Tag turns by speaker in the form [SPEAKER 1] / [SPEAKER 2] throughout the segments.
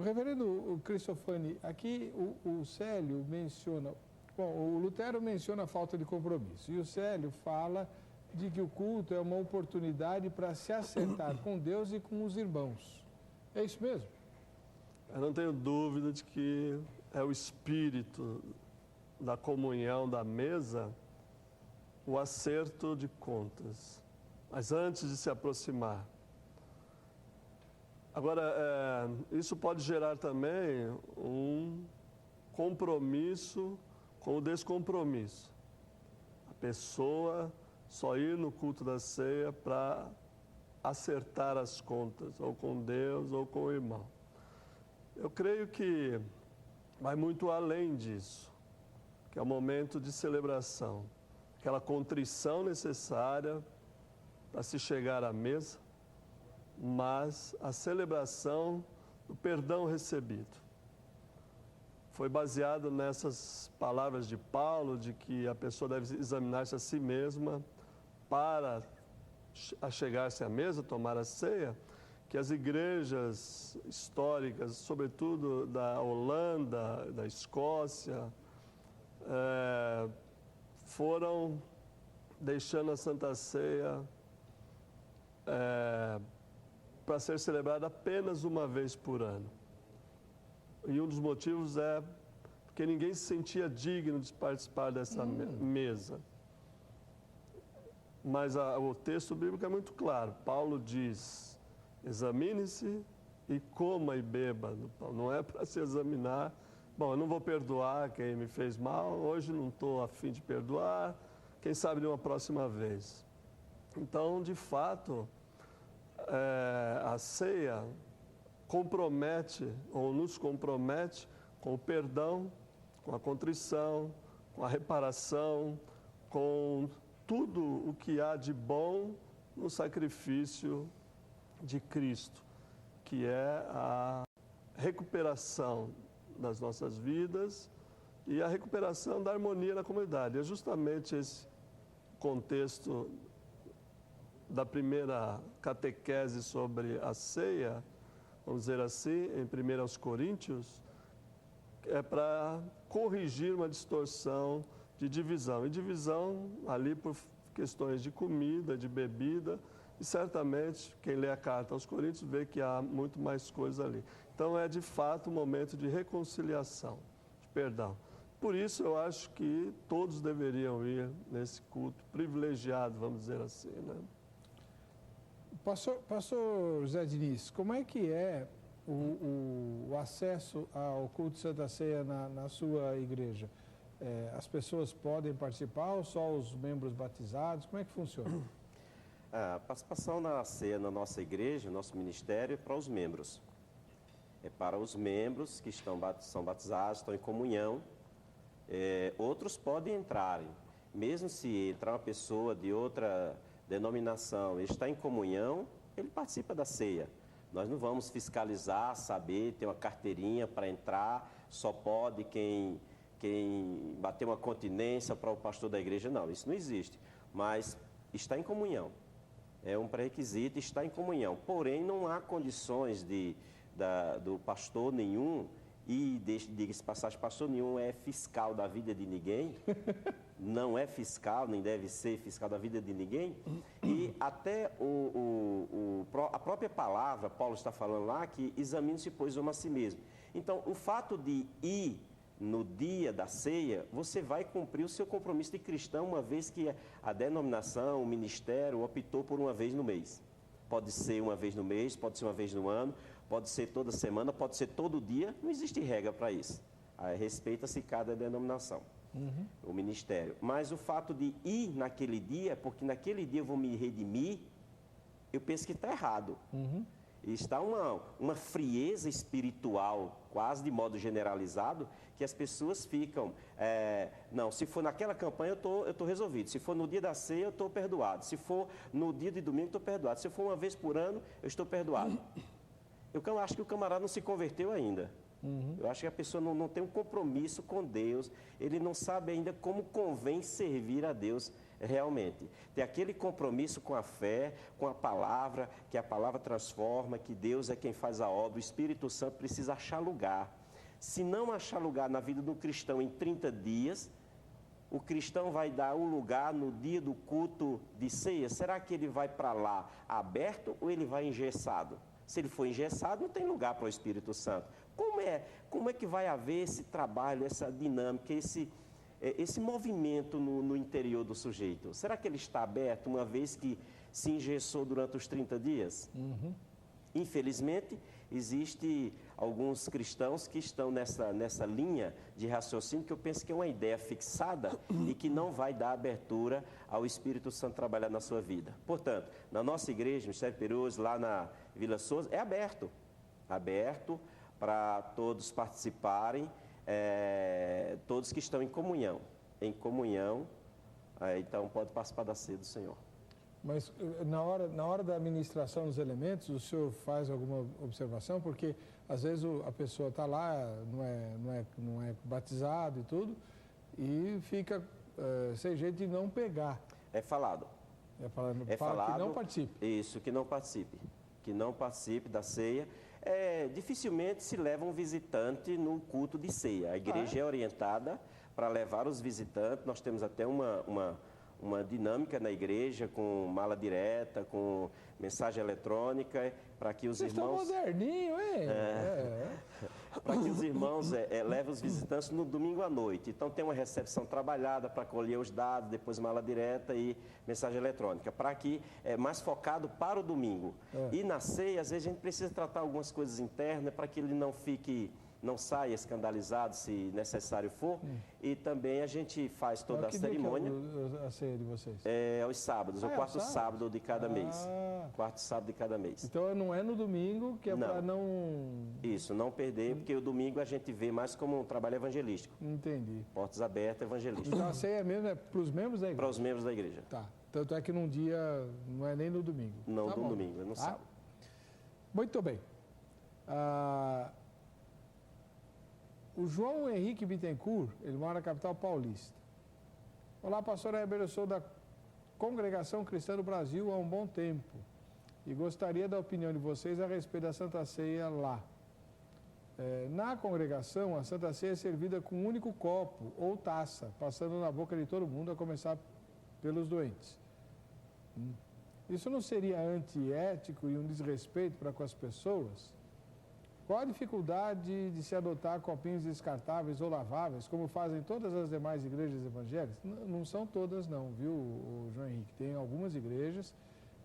[SPEAKER 1] reverendo Cristofani, aqui o Célio menciona, bom, o Lutero menciona a falta de compromisso, e o Célio fala de que o culto é uma oportunidade para se acertar com Deus e com os irmãos. É isso mesmo?
[SPEAKER 2] Eu não tenho dúvida de que é o espírito da comunhão da mesa o acerto de contas. Mas antes de se aproximar. Agora, isso pode gerar também um compromisso com o descompromisso. A pessoa só ir no culto da ceia para acertar as contas, ou com Deus ou com o irmão. Eu creio que vai muito além disso, que é o momento de celebração, aquela contrição necessária para se chegar à mesa, mas a celebração do perdão recebido. Foi baseado nessas palavras de Paulo, de que a pessoa deve examinar-se a si mesma para chegar-se à mesa, tomar a ceia, que as igrejas históricas, sobretudo da Holanda, da Escócia, foram deixando a Santa Ceia para ser celebrada apenas uma vez por ano. E um dos motivos é porque ninguém se sentia digno de participar dessa mesa. Mas o texto bíblico é muito claro. Paulo diz, examine-se e coma e beba. Não é para se examinar. Bom, eu não vou perdoar quem me fez mal, hoje não estou a fim de perdoar, quem sabe de uma próxima vez. Então, de fato, a ceia compromete ou nos compromete com o perdão, com a contrição, com a reparação, com tudo o que há de bom no sacrifício de Cristo, que é a recuperação das nossas vidas e a recuperação da harmonia na comunidade. É justamente esse contexto da primeira catequese sobre a ceia, vamos dizer assim, em 1 Coríntios, é para corrigir uma distorção de divisão. E divisão ali por questões de comida, de bebida, e certamente quem lê a carta aos Coríntios vê que há muito mais coisa ali. Então é de fato um momento de reconciliação, de perdão. Por isso eu acho que todos deveriam ir nesse culto privilegiado, vamos dizer assim, né?
[SPEAKER 1] Pastor José Diniz, como é que é o acesso ao culto de Santa Ceia na sua igreja? As pessoas podem participar ou só os membros batizados? Como é que funciona?
[SPEAKER 3] A participação na ceia na nossa igreja, nosso ministério, é para os membros. É para os membros que são batizados, estão em comunhão. Outros podem entrar, mesmo se entrar uma pessoa de outra denominação, ele está em comunhão, ele participa da ceia. Nós não vamos fiscalizar, saber, ter uma carteirinha para entrar, só pode quem bater uma continência para o pastor da igreja, não, isso não existe. Mas está em comunhão, é um pré-requisito, está em comunhão. Porém, não há condições do pastor nenhum, e diga-se passagem, pastor nenhum é fiscal da vida de ninguém, não é fiscal, nem deve ser fiscal da vida de ninguém, e até a própria palavra, Paulo está falando lá, que examine-se, pois, uma a si mesmo. Então, o fato de ir no dia da ceia, você vai cumprir o seu compromisso de cristão, uma vez que a denominação, o ministério, optou por uma vez no mês. Pode ser uma vez no mês, pode ser uma vez no ano, pode ser toda semana, pode ser todo dia, não existe regra para isso. Respeita-se cada denominação, o ministério. Mas o fato de ir naquele dia, porque naquele dia eu vou me redimir, eu penso que está errado. E está uma frieza espiritual, quase de modo generalizado, que as pessoas ficam, não, se for naquela campanha eu estou resolvido, se for no dia da ceia eu estou perdoado, se for no dia de domingo eu estou perdoado, se for uma vez por ano eu estou perdoado. Eu acho que o camarada não se converteu ainda. Eu acho que a pessoa não tem um compromisso com Deus, ele não sabe ainda como convém servir a Deus realmente. Ter aquele compromisso com a fé, com a palavra, que a palavra transforma, que Deus é quem faz a obra, o Espírito Santo precisa achar lugar. Se não achar lugar na vida do cristão em 30 dias, o cristão vai dar um lugar no dia do culto de ceia? Será que ele vai para lá aberto ou ele vai engessado? Se ele for engessado, não tem lugar para o Espírito Santo. Como é que vai haver esse trabalho, essa dinâmica, esse movimento no interior do sujeito? Será que ele está aberto uma vez que se engessou durante os 30 dias? Infelizmente, existe alguns cristãos que estão nessa linha de raciocínio que eu penso que é uma ideia fixada e que não vai dar abertura ao Espírito Santo trabalhar na sua vida. Portanto, na nossa igreja, no Ministério Peroso, lá na Vila Souza, é aberto para todos participarem, todos que estão em comunhão. Então pode participar da ceia do Senhor.
[SPEAKER 1] Mas na hora da administração dos elementos, o senhor faz alguma observação? Porque às vezes a pessoa está lá, não é batizado e tudo, e fica sem jeito de não pegar.
[SPEAKER 3] É falado.
[SPEAKER 1] Fala que não participe.
[SPEAKER 3] Isso, que não participe. Que não participe da ceia. Dificilmente se leva um visitante no culto de ceia. A igreja é orientada para levar os visitantes. Nós temos até uma dinâmica na igreja com mala direta, com mensagem eletrônica, para que os irmãos...
[SPEAKER 1] Vocês estão moderninho, hein?
[SPEAKER 3] Para que os irmãos levem os visitantes no domingo à noite. Então tem uma recepção trabalhada para colher os dados, depois mala direta e mensagem eletrônica, para que mais focado para o domingo. E na ceia, às vezes a gente precisa tratar algumas coisas internas para que ele não saia escandalizado, se necessário for. E também a gente faz toda a cerimônia.
[SPEAKER 1] Que é a ceia de vocês?
[SPEAKER 3] Aos sábados, o quarto sábado de cada mês. Quarto sábado de cada mês.
[SPEAKER 1] Então não é no domingo, que é para não...
[SPEAKER 3] Isso, não perder, porque o domingo a gente vê mais como um trabalho evangelístico.
[SPEAKER 1] Entendi.
[SPEAKER 3] Portas abertas, evangelístico.
[SPEAKER 1] Então a ceia mesmo é para os membros da igreja?
[SPEAKER 3] Para os membros da igreja.
[SPEAKER 1] Tá. Tanto é que num dia, não é nem no domingo.
[SPEAKER 3] Não
[SPEAKER 1] tá
[SPEAKER 3] no
[SPEAKER 1] bom.
[SPEAKER 3] domingo, é no sábado.
[SPEAKER 1] Muito bem. O João Henrique Bittencourt, ele mora na capital paulista. Olá, pastor Heber, eu sou da Congregação Cristã do Brasil há um bom tempo e gostaria da opinião de vocês a respeito da Santa Ceia lá. Na congregação, a Santa Ceia é servida com um único copo ou taça, passando na boca de todo mundo, a começar pelos doentes. Isso não seria antiético e um desrespeito para com as pessoas? Qual a dificuldade de se adotar copinhos descartáveis ou laváveis, como fazem todas as demais igrejas evangélicas? Não são todas não, viu, João Henrique? Tem algumas igrejas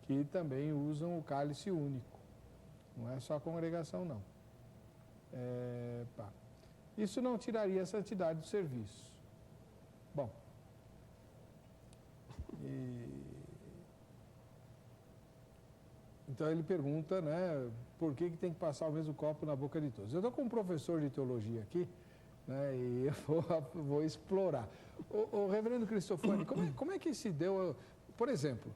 [SPEAKER 1] que também usam o cálice único. Não é só a congregação, não. Isso não tiraria a santidade do serviço. Bom. Então ele pergunta, né, por que tem que passar o mesmo copo na boca de todos. Eu estou com um professor de teologia aqui, né, e eu vou explorar. O reverendo Cristofani, como é que se deu, por exemplo,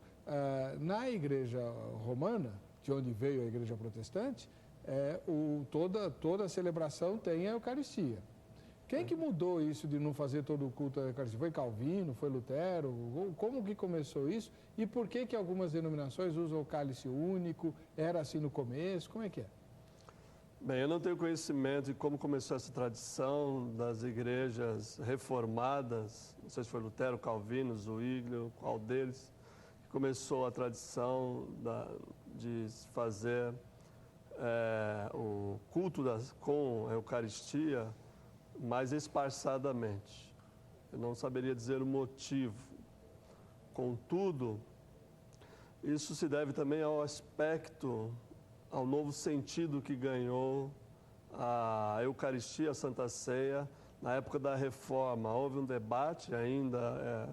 [SPEAKER 1] na igreja romana, de onde veio a igreja protestante, toda a celebração tem a Eucaristia. Quem que mudou isso de não fazer todo o culto à Eucaristia? Foi Calvino? Foi Lutero? Como que começou isso? E por que algumas denominações usam o cálice único? Era assim no começo? Como é que é?
[SPEAKER 2] Bem, eu não tenho conhecimento de como começou essa tradição das igrejas reformadas, não sei se foi Lutero, Calvino, Zwinglio, qual deles, que começou a tradição de fazer o culto com a Eucaristia mais esparçadamente. Eu não saberia dizer o motivo. Contudo, isso se deve também ao aspecto, ao novo sentido que ganhou a Eucaristia, a Santa Ceia, na época da Reforma. Houve um debate, ainda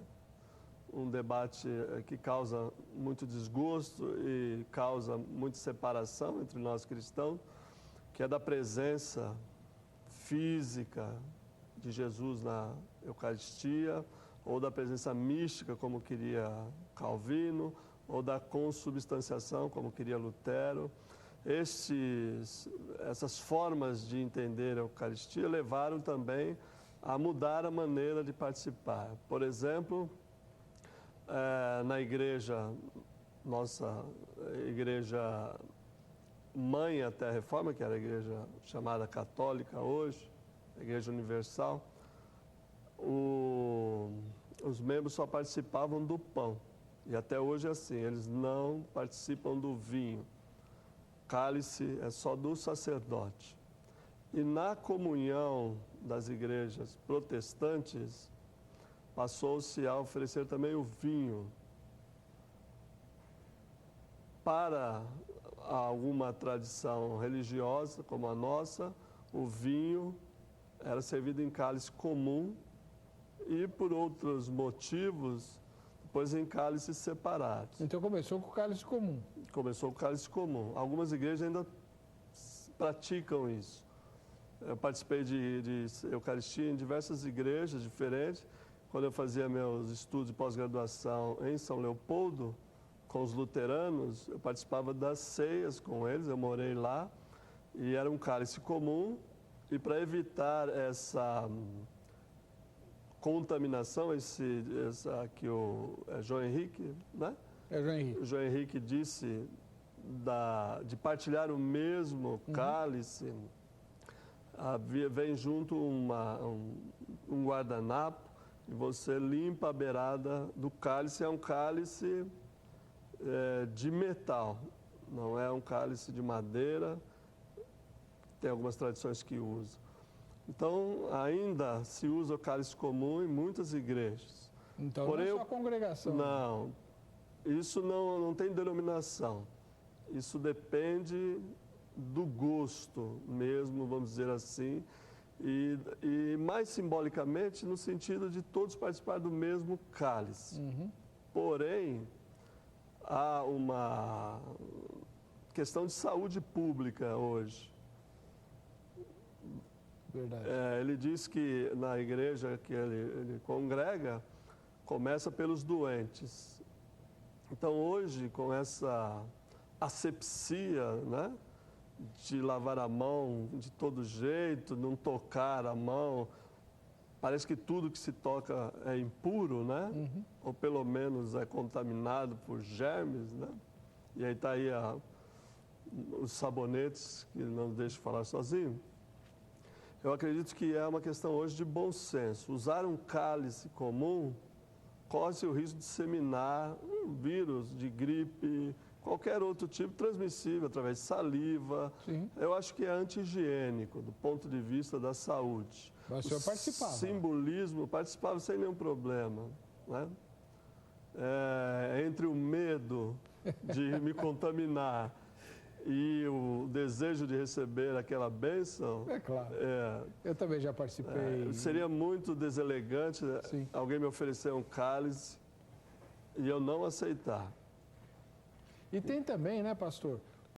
[SPEAKER 2] um debate que causa muito desgosto e causa muita separação entre nós cristãos, que é da presença física de Jesus na Eucaristia, ou da presença mística, como queria Calvino, ou da consubstanciação, como queria Lutero. Essas formas de entender a Eucaristia levaram também a mudar a maneira de participar. Por exemplo, na igreja, nossa igreja mãe até a reforma, que era a igreja chamada católica hoje, a Igreja Universal, os membros só participavam do pão. E até hoje é assim, eles não participam do vinho. Cálice é só do sacerdote. E na comunhão das igrejas protestantes, passou-se a oferecer também o vinho. Para alguma tradição religiosa, como a nossa, o vinho era servido em cálice comum e, por outros motivos, depois em cálices separados.
[SPEAKER 1] Então começou com o cálice comum.
[SPEAKER 2] Começou com o cálice comum. Algumas igrejas ainda praticam isso. Eu participei de Eucaristia em diversas igrejas diferentes. Quando eu fazia meus estudos de pós-graduação em São Leopoldo, com os luteranos, eu participava das ceias com eles, eu morei lá, e era um cálice comum, e para evitar essa contaminação, essa que o João Henrique, né?
[SPEAKER 1] É, João Henrique.
[SPEAKER 2] O João Henrique disse de partilhar o mesmo cálice, vem junto um guardanapo, e você limpa a beirada do cálice, é um cálice de metal, não é um cálice de madeira, tem algumas tradições que usam. Então, ainda se usa o cálice comum em muitas igrejas.
[SPEAKER 1] Então
[SPEAKER 2] Porém,
[SPEAKER 1] não é só a congregação.
[SPEAKER 2] Não, isso não tem denominação. Isso depende do gosto mesmo, vamos dizer assim, e mais simbolicamente no sentido de todos participar do mesmo cálice. Porém, há uma questão de saúde pública hoje.
[SPEAKER 1] Verdade.
[SPEAKER 2] Ele diz que na igreja que ele congrega, começa pelos doentes. Então, hoje, com essa asepsia, né, de lavar a mão de todo jeito, não tocar a mão, parece que tudo que se toca é impuro, né? Ou pelo menos é contaminado por germes, né? E aí está aí os sabonetes, que não deixam falar sozinho. Eu acredito que é uma questão hoje de bom senso. Usar um cálice comum corre-se o risco de disseminar um vírus de gripe, qualquer outro tipo transmissível, através de saliva.
[SPEAKER 1] Sim.
[SPEAKER 2] Eu acho que é anti-higiênico, do ponto de vista da saúde.
[SPEAKER 1] Mas o senhor participava.
[SPEAKER 2] Simbolismo, participava sem nenhum problema, né? Entre o medo de me contaminar e o desejo de receber aquela bênção...
[SPEAKER 1] É claro. Eu também já participei.
[SPEAKER 2] Seria muito deselegante alguém me oferecer um cálice e eu não aceitar.
[SPEAKER 1] E tem também, né, pastor,